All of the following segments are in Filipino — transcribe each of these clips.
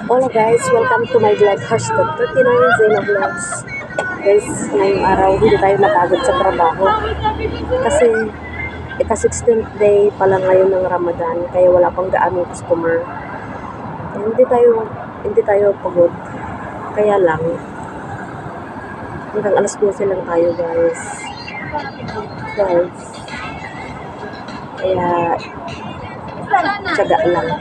Hola guys, welcome to my vlog, hashtag 39 Zena Vlogs. Guys, ngayong araw hindi tayo napagod sa trabaho kasi ika-16th day pa lang ngayon ng Ramadan, kaya wala pang gaanong customer. Hindi tayo pagod, kaya lang hanggang alas 12 lang tayo guys. Kaya tsaga lang.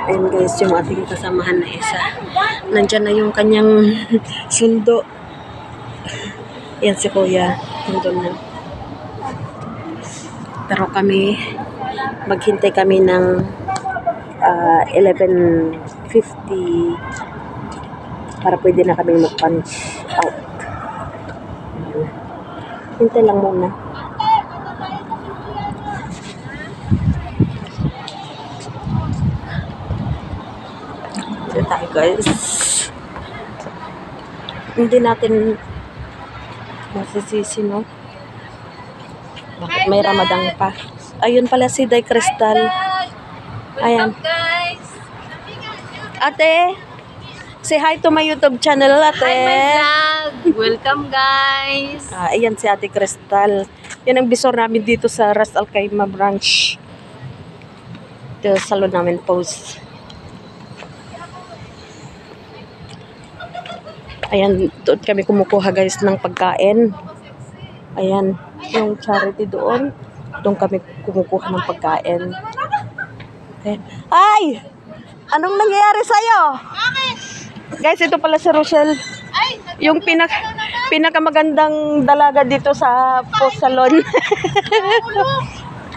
Ayun guys, yung ating kasamahan na isa. Nandyan na yung kanyang sundo. Yan si Kuya. Nandun na. Pero kami, maghintay kami ng 11:50 para pwede na kami mag-punch out. Hintay lang muna. Dito tayo guys. Hindi natin masisisi, no? Bakit may Ramadan pa? Ayun pala si Day Crystal. Ayan. Ate, say hi to my YouTube channel, ate. Hi, my vlog. Welcome, guys. Ayan si Ate Crystal. Yan ang bisor namin dito sa Ras Al Khaimah branch. Ito salon namin post. Ayan, doon kami kumukuha guys ng pagkain. Ayan, yung charity doon. Doon kami kumukuha ng pagkain. Ayan. Ay! Anong nangyayari sa'yo? Guys, ito pala si Rochelle. Yung pinakamagandang dalaga dito sa post salon.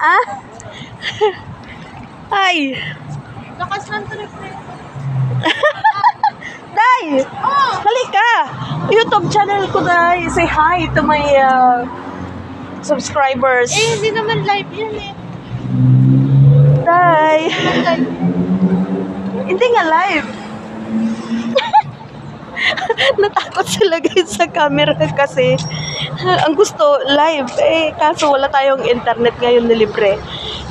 Ah? Ay! Day! Halika! YouTube channel ko, Day. Say hi to my subscribers. Hindi naman live yan eh. Day! Hindi nga live. Natakot sila guys sa camera kasi ang gusto live. Kaso wala tayong internet ngayon na libre.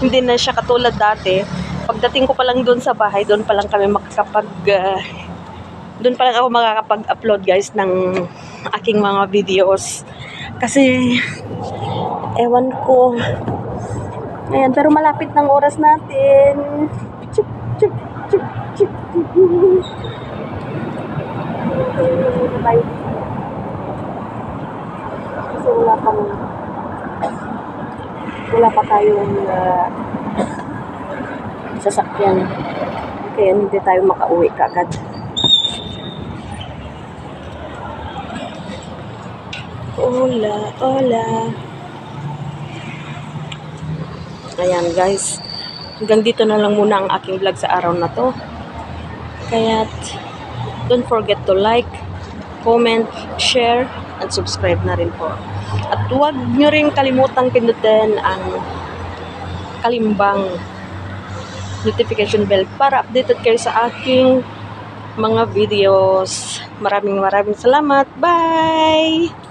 Hindi na siya katulad dati. Pagdating ko pa lang doon sa bahay, doon pa lang kami doon pa lang ako makakapag-upload guys ng aking mga videos. Kasi, ewan ko. Ayan, pero malapit ng oras natin. Chup, chup, chup, chup. Bye. Kasi wala pa tayong sasakyan. Kaya hindi tayo makauwi kaagad. Hola, hola. Ayan guys, hanggang dito na lang muna ang aking vlog sa araw na to. Kaya don't forget to like, comment, share, and subscribe na rin po. At huwag nyo rin kalimutang pindutin ang kalimbang notification bell para updated kayo sa aking mga videos. Maraming salamat. Bye!